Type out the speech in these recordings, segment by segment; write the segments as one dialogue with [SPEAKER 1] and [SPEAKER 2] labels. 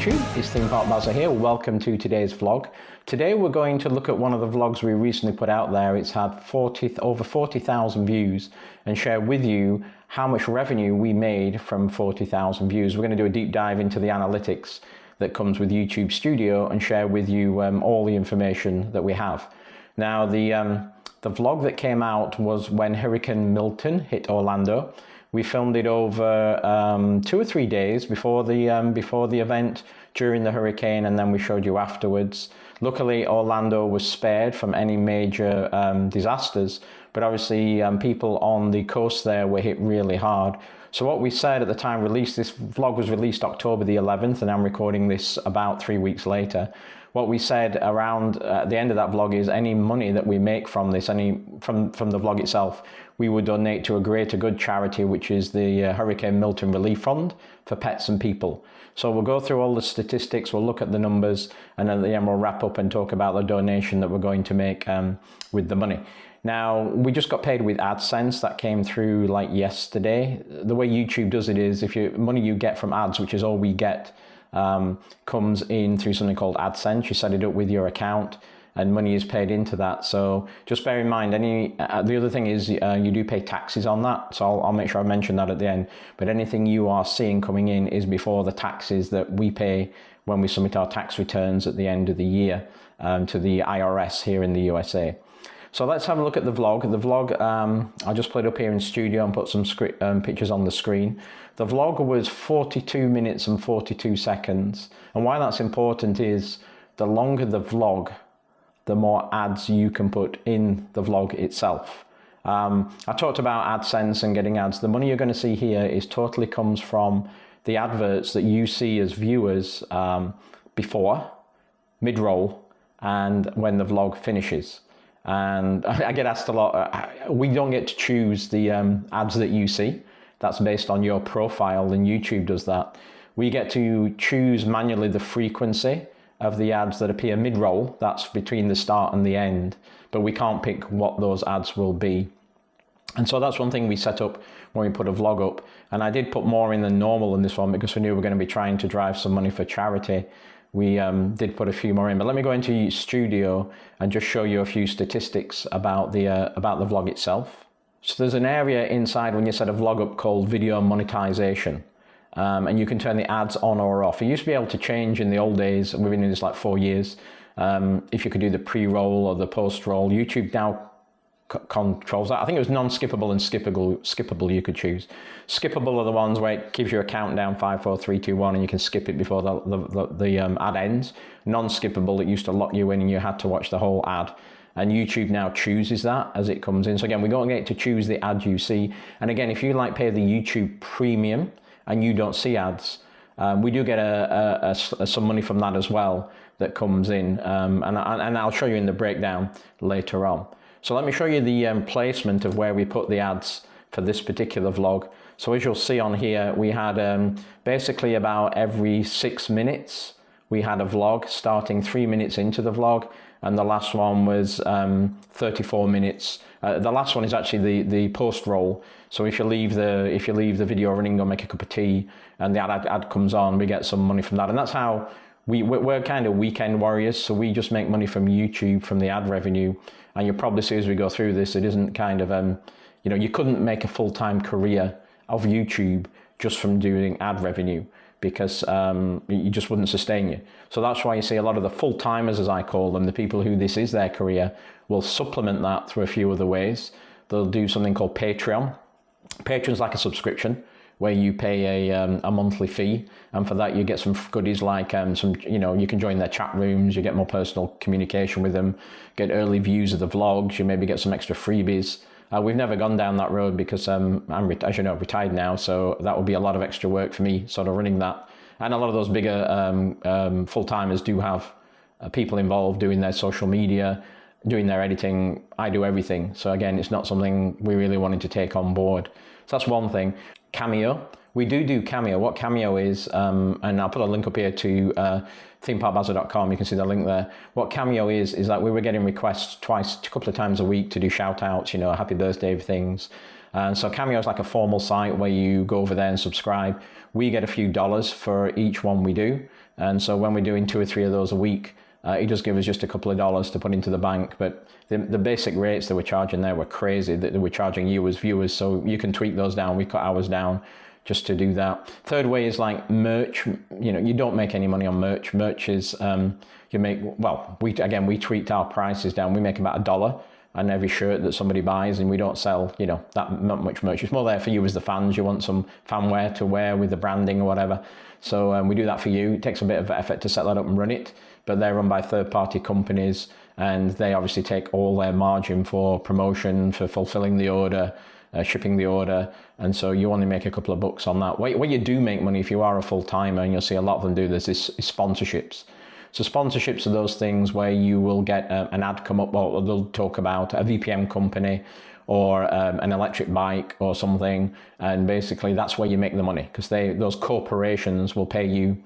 [SPEAKER 1] YouTube, it's Theme Park Bazza here. Welcome to today's vlog. Today we're going to look at one of the vlogs we recently put out there. It's had over 40,000 views, and share with you how much revenue we made from 40,000 views. We're going to do a deep dive into the analytics that comes with YouTube Studio and share with you all the information that we have. Now the vlog that came out was when Hurricane Milton hit Orlando. We filmed it over 2 or 3 days before the event, during the hurricane, and then we showed you afterwards. Luckily, Orlando was spared from any major disasters, but obviously people on the coast there were hit really hard. So what we said at the time this vlog was released October the 11th, and I'm recording this about 3 weeks later. What we said around the end of that vlog is any money that we make from this, from the vlog itself, we would donate to a greater good charity, which is the Hurricane Milton Relief Fund for pets and people. So we'll go through all the statistics, we'll look at the numbers, and then at the end we'll wrap up and talk about the donation that we're going to make with the money. Now, we just got paid with AdSense. That came through like yesterday. The way YouTube does it is, if money you get from ads, which is all we get, comes in through something called AdSense. You set it up with your account and money is paid into that. So just bear in mind, the other thing is you do pay taxes on that. So I'll make sure I mention that at the end. But anything you are seeing coming in is before the taxes that we pay when we submit our tax returns at the end of the year to the IRS here in the USA. So let's have a look at the vlog. The vlog, I'll just put it up here in studio and put some pictures on the screen. The vlog was 42 minutes and 42 seconds. And why that's important is the longer the vlog, the more ads you can put in the vlog itself. I talked about AdSense and getting ads. The money you're going to see here totally comes from the adverts that you see as viewers before, mid-roll, and when the vlog finishes. And I get asked a lot, we don't get to choose the ads that you see. That's based on your profile, and YouTube does that. We get to choose manually the frequency of the ads that appear mid-roll. That's between the start and the end, but we can't pick what those ads will be. And so that's one thing we set up when we put a vlog up. And I did put more in than normal in this one because we knew we were going to be trying to drive some money for charity. We did put a few more in, but let me go into Studio and just show you a few statistics about the vlog itself. So there's an area inside when you set a vlog up called video monetization, and you can turn the ads on or off. You used to be able to change in the old days, and we've been in this like 4 years, if you could do the pre-roll or the post-roll. YouTube now controls that. I think it was non-skippable and skippable you could choose. Skippable are the ones where it gives you a countdown 5, 4, 3, 2, 1 and you can skip it before the ad ends. Non-skippable, it used to lock you in and you had to watch the whole ad. And YouTube now chooses that as it comes in. So again, we don't get to choose the ad you see. And again, if you pay the YouTube Premium and you don't see ads, we do get some money from that as well that comes in. And I'll show you in the breakdown later on. So let me show you the placement of where we put the ads for this particular vlog. So as you'll see on here, we had basically about every 6 minutes, we had a vlog starting 3 minutes into the vlog, and the last one was 34 minutes. The last one is actually the post roll. So if you leave the video running, go make a cup of tea, and the ad comes on, we get some money from that. And that's how we're kind of weekend warriors. So we just make money from YouTube, from the ad revenue. And you'll probably see as we go through this, it isn't kind of, you couldn't make a full-time career of YouTube just from doing ad revenue, because it just wouldn't sustain you. So that's why you see a lot of the full-timers, as I call them, the people who this is their career, will supplement that through a few other ways. They'll do something called Patreon. Patreon's like a subscription where you pay a monthly fee, and for that you get some goodies like you can join their chat rooms, you get more personal communication with them, get early views of the vlogs, you maybe get some extra freebies. We've never gone down that road because I'm, as you know, retired now, so that would be a lot of extra work for me sort of running that. And a lot of those bigger full-timers do have people involved doing their social media, doing their editing. I do everything. So again, it's not something we really wanted to take on board. So that's one thing. Cameo. We do Cameo. What Cameo is, and I'll put a link up here to themeparkbazza.com. You can see the link there. What Cameo is that we were getting requests a couple of times a week to do shout outs, happy birthday things. And so Cameo is like a formal site where you go over there and subscribe. We get a few dollars for each one we do. And so when we're doing 2 or 3 of those a week, it does give us just a couple of dollars to put into the bank. But the basic rates that we're charging there were crazy, that we're charging you as viewers. So you can tweak those down. We cut ours down just to do that. Third way is like merch. You know, you don't make any money on merch. Merch is, you make, well, we tweaked our prices down. We make about $1 on every shirt that somebody buys, and we don't sell, you know, that not much merch. It's more there for you as the fans. You want some fan wear to wear with the branding or whatever. So we do that for you. It takes a bit of effort to set that up and run it, but they're run by third-party companies, and they obviously take all their margin for promotion, for fulfilling the order, shipping the order, and so you only make a couple of bucks on that. Where you do make money, if you are a full-timer, and you'll see a lot of them do this, is sponsorships. So sponsorships are those things where you will get an ad come up, or they'll talk about a VPN company or an electric bike or something, and basically that's where you make the money, because those corporations will pay you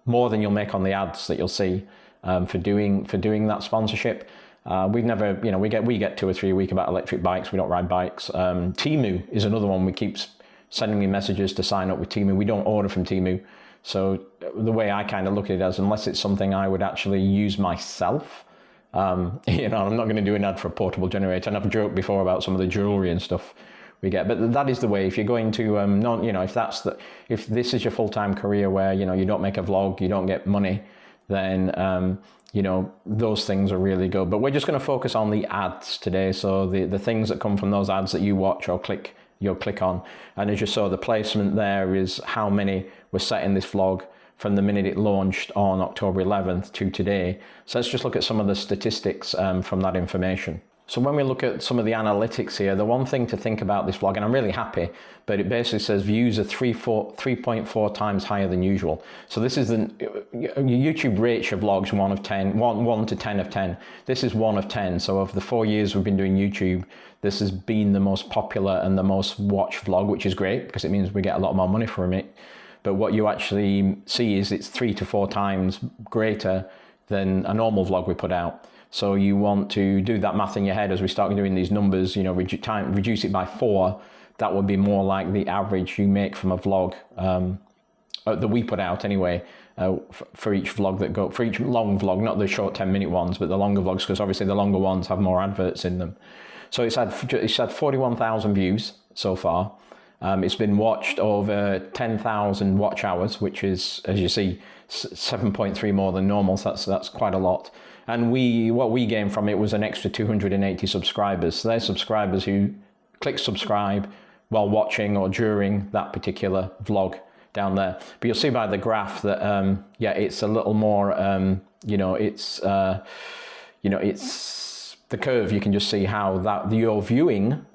[SPEAKER 1] more than you'll make on the ads that you'll see for doing that sponsorship. We've never, you know, we get 2 or 3 a week about electric bikes. We don't ride bikes. Temu is another one. We keep sending me messages to sign up with Temu. We don't order from Temu. So the way I kind of look at it as, unless it's something I would actually use myself, you know, I'm not going to do an ad for a portable generator. And I've joked before about some of the jewelry and stuff we get, but that is the way. If you're going to, you know, if this is your full-time career where, you know, you don't make a vlog, you don't get money, then, you know, those things are really good. But we're just going to focus on the ads today. So the things that come from those ads that you watch or you'll click on. And as you saw, the placement there is how many were set in this vlog from the minute it launched on October 11th to today. So let's just look at some of the statistics from that information. So when we look at some of the analytics here, the one thing to think about this vlog, and I'm really happy, but it basically says views are 3.4 times higher than usual. So this is YouTube rates your vlogs 1 to 10 of 10. This is 1 of 10. So of the 4 years we've been doing YouTube, this has been the most popular and the most watched vlog, which is great because it means we get a lot more money from it. But what you actually see is it's 3 to 4 times greater than a normal vlog we put out. So you want to do that math in your head as we start doing these numbers, you know, reduce it by 4. That would be more like the average you make from a vlog that we put out anyway, for each vlog for each long vlog, not the short 10-minute ones, but the longer vlogs, because obviously the longer ones have more adverts in them. So it's had 41,000 views so far. It's been watched over 10,000 watch hours, which is, as you see, 7.3 more than normal. So that's quite a lot. And what we gained from it was an extra 280 subscribers. So they're subscribers who click subscribe while watching or during that particular vlog down there. But you'll see by the graph that, yeah, it's a little more, you know, it's the curve. You can just see how your viewing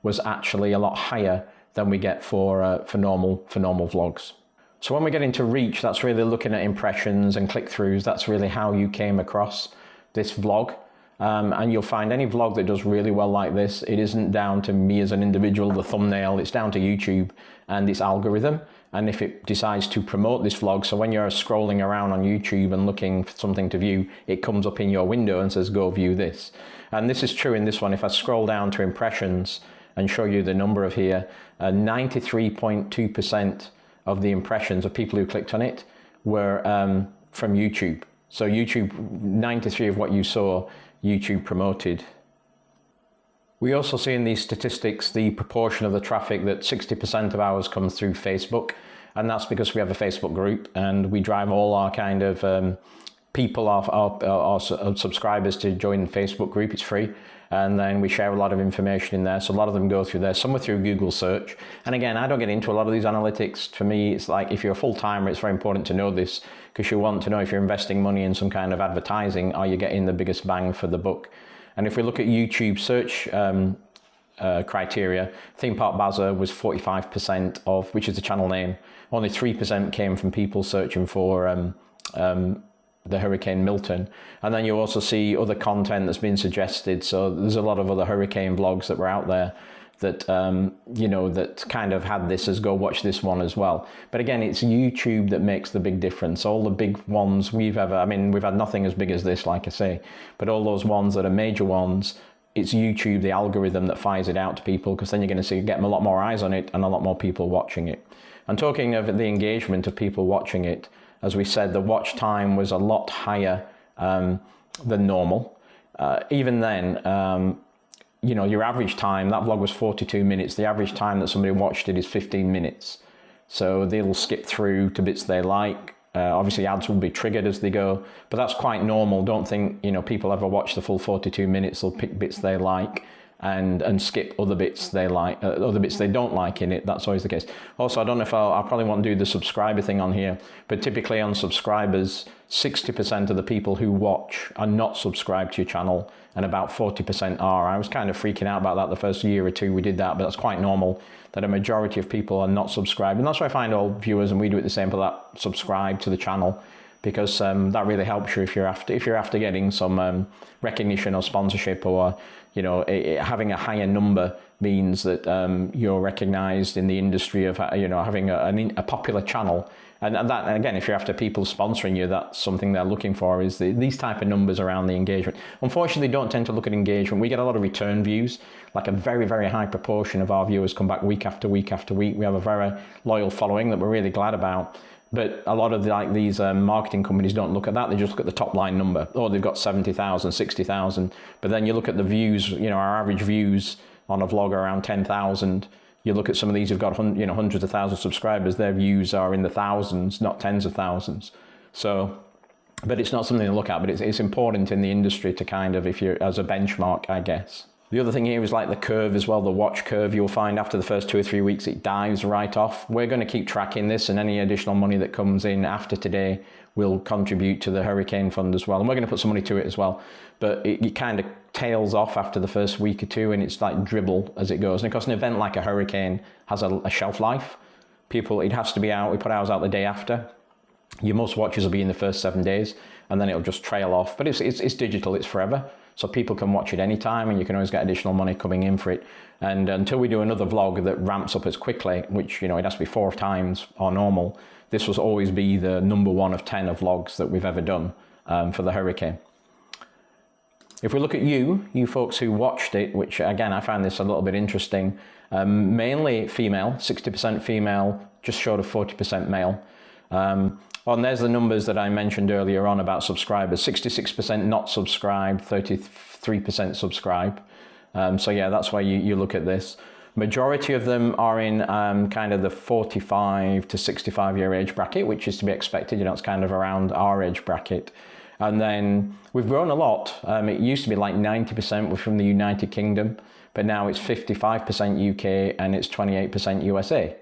[SPEAKER 1] was actually a lot higher than we get for normal vlogs. So when we get into reach, that's really looking at impressions and click-throughs. That's really how you came across this vlog. And you'll find any vlog that does really well like this, it isn't down to me as an individual, the thumbnail, it's down to YouTube and its algorithm. And if it decides to promote this vlog, so when you're scrolling around on YouTube and looking for something to view, it comes up in your window and says, go view this. And this is true in this one. If I scroll down to impressions and show you the number of here, 93.2% of the impressions of people who clicked on it were from YouTube. So YouTube, 93 of what you saw, YouTube promoted. We also see in these statistics the proportion of the traffic that 60% of ours comes through Facebook, and that's because we have a Facebook group and we drive all our kind of people, our subscribers to join the Facebook group. It's free. And then we share a lot of information in there. So a lot of them go through there. Some are through Google search. And again, I don't get into a lot of these analytics. For me, it's like if you're a full-timer, it's very important to know this because you want to know if you're investing money in some kind of advertising, are you getting the biggest bang for the buck? And if we look at YouTube search criteria, Theme Park Bazaar was 45% of, which is the channel name. Only 3% came from people searching for the Hurricane Milton. And then you also see other content that's been suggested. So there's a lot of other hurricane vlogs that were out there that, you know, that kind of had this as go watch this one as well. But again, it's YouTube that makes the big difference. All the big ones we've had nothing as big as this, like I say, but all those ones that are major ones, it's YouTube, the algorithm that fires it out to people, because then you're going to get a lot more eyes on it and a lot more people watching it. And talking of the engagement of people watching it, as we said, the watch time was a lot higher than normal. Even then, you know, your average time, that vlog was 42 minutes. The average time that somebody watched it is 15 minutes. So they'll skip through to bits they like. Obviously ads will be triggered as they go, but that's quite normal. Don't think, you know, people ever watch the full 42 minutes. They'll pick bits they like and skip other bits they like, other bits they don't like in it. That's always the case. Also, I don't know if I probably won't do the subscriber thing on here, but typically on subscribers, 60% of the people who watch are not subscribed to your channel, and about 40% are. I was kind of freaking out about that the first year or two we did that, but that's quite normal that a majority of people are not subscribed. And that's why I find all viewers, and we do it the same, but that subscribe to the channel, because that really helps you if you're after getting some recognition or sponsorship, or you know, having a higher number means that you're recognized in the industry of, you know, having a popular channel. And that, and again, if you're after people sponsoring you, that's something they're looking for, is these type of numbers around the engagement. Unfortunately, they don't tend to look at engagement. We get a lot of return views, like a very, very high proportion of our viewers come back week after week after week. We have a very loyal following that we're really glad about. But a lot of these marketing companies don't look at that. They just look at the top line number. Oh, they've got 70,000, 60,000. But then you look at the views, you know, our average views on a vlog are around 10,000. You look at some of these who've got, you know, hundreds of thousands of subscribers, their views are in the thousands, not tens of thousands. So, but it's not something to look at, but it's important in the industry to kind of, if you're, as a benchmark, I guess. The other thing here is like the curve as well, the watch curve. You'll find after the first 2 or 3 weeks, it dives right off. We're going to keep tracking this, and any additional money that comes in after today will contribute to the Hurricane Fund as well. And we're going to put some money to it as well. But it kind of tails off after the first week or two, and it's like dribble as it goes. And of course, an event like a hurricane has a shelf life. It has to be out. We put ours out the day after. Your most watches will be in the first 7 days, and then it'll just trail off. But it's digital, it's forever. So people can watch it anytime, and you can always get additional money coming in for it. And until we do another vlog that ramps up as quickly, which, you know, it has to be 4 times our normal, this will always be the #1 of 10 of vlogs that we've ever done for the hurricane. If we look at you folks who watched it, which again, I found this a little bit interesting, mainly female, 60% female, just short of 40% male. And there's the numbers that I mentioned earlier on about subscribers, 66% not subscribed, 33% subscribe. So yeah, that's why you look at this. Majority of them are in kind of the 45 to 65 year age bracket, which is to be expected. You know, it's kind of around our age bracket. And then we've grown a lot. It used to be like 90% were from the United Kingdom, but now it's 55% UK and it's 28% USA.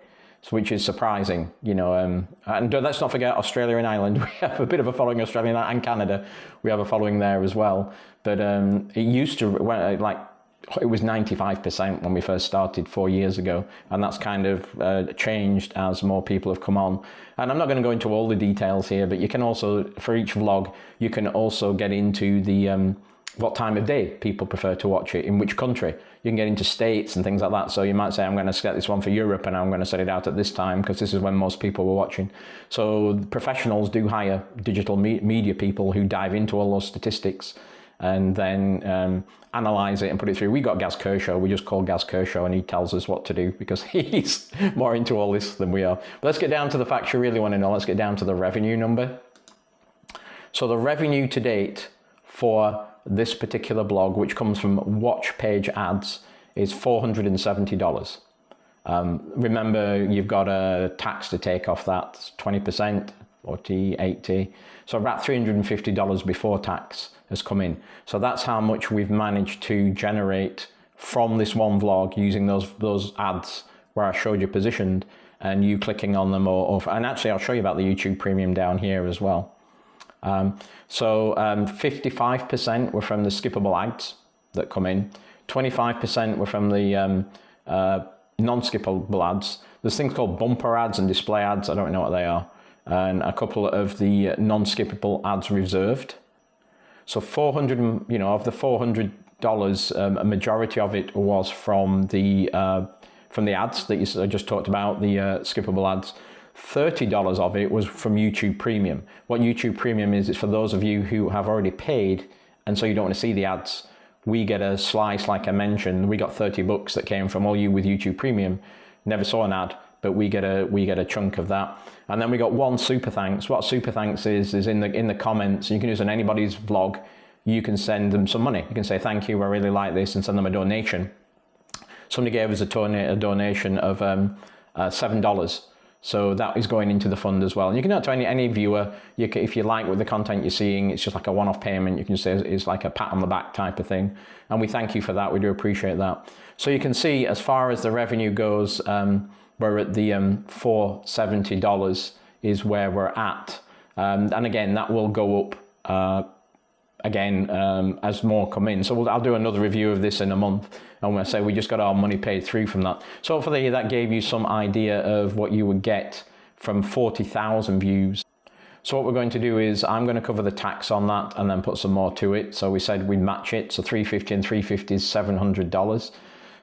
[SPEAKER 1] So, which is surprising, you know, and let's not forget Australia and Ireland. We have a bit of a following in Australia and Canada. We have a following there as well. But it used to, it was 95% when we first started 4 years ago. And that's kind of changed as more people have come on. And I'm not going to go into all the details here, but you can also, for each vlog, you can also get into the what time of day people prefer to watch it, in which country. You can get into states and things like that. So you might say, I'm going to set this one for Europe and I'm going to set it out at this time because this is when most people were watching. So professionals do hire digital media people who dive into all those statistics and then analyze it and put it through. We got Gaz Kershaw. We just call Gaz Kershaw and he tells us what to do because he's more into all this than we are. But let's get down to the facts you really want to know. Let's get down to the revenue number. So the revenue to date for this particular blog, which comes from watch page ads, is $470. Remember, you've got a tax to take off that, 20%, 40, 80. So about $350 before tax has come in. So that's how much we've managed to generate from this one vlog using those ads where I showed you positioned and you clicking on them, and actually I'll show you about the YouTube Premium down here as well. 55% were from the skippable ads that come in, 25% were from the non-skippable ads. There's things called bumper ads and display ads, I don't know what they are, and a couple of the non-skippable ads reserved. So 400, you know, of the $400, a majority of it was from the ads that I just talked about, the skippable ads. $30 of it was from YouTube Premium. What YouTube Premium is, it's for those of you who have already paid and so you don't want to see the ads. We get a slice, like I mentioned. We got $30 that came from all you with YouTube Premium, never saw an ad, but we get a chunk of that. And then we got one super thanks. What super thanks is in the comments. You can use on anybody's vlog. You can send them some money. You can say, thank you, I really like this, and send them a donation. Somebody gave us a donation of $7. So that is going into the fund as well. And you can do it to any viewer. If you like with the content you're seeing, it's just like a one-off payment. You can say it's like a pat on the back type of thing. And we thank you for that. We do appreciate that. So you can see as far as the revenue goes, we're at the $470 is where we're at. And again, that will go up as more come in. So I'll do another review of this in a month, and we'll say we just got our money paid through from that. So hopefully that gave you some idea of what you would get from 40,000 views. So what we're going to do is I'm going to cover the tax on that and then put some more to it. So we said we'd match it. So $350 and $350 is $700.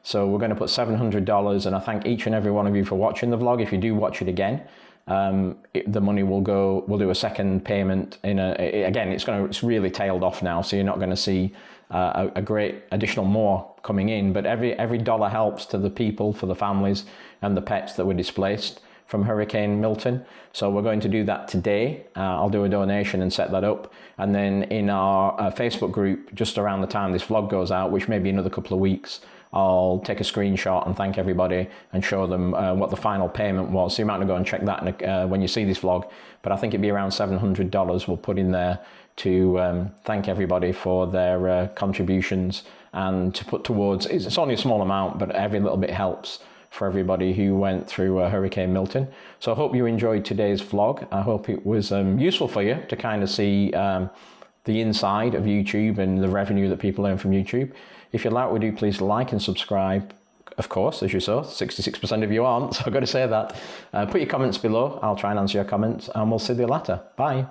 [SPEAKER 1] So we're going to put $700, and I thank each and every one of you for watching the vlog. If you do watch it again, the money will go. We'll do a second payment it's really tailed off now, so you're not going to see a great additional more coming in. But every dollar helps to the people, for the families and the pets that were displaced from Hurricane Milton. So we're going to do that today. I'll do a donation and set that up, and then in our Facebook group, just around the time this vlog goes out, which may be another couple of weeks, I'll take a screenshot and thank everybody and show them what the final payment was. So you might want to go and check that when you see this vlog, but I think it'd be around $700 we'll put in there to thank everybody for their contributions, and to put towards, it's only a small amount, but every little bit helps for everybody who went through Hurricane Milton. So I hope you enjoyed today's vlog. I hope it was useful for you to kind of see the inside of YouTube and the revenue that people earn from YouTube. If you like what we do, please like and subscribe. Of course, as you saw, 66% of you aren't, so I've got to say that. Put your comments below. I'll try and answer your comments, and we'll see you later. Bye.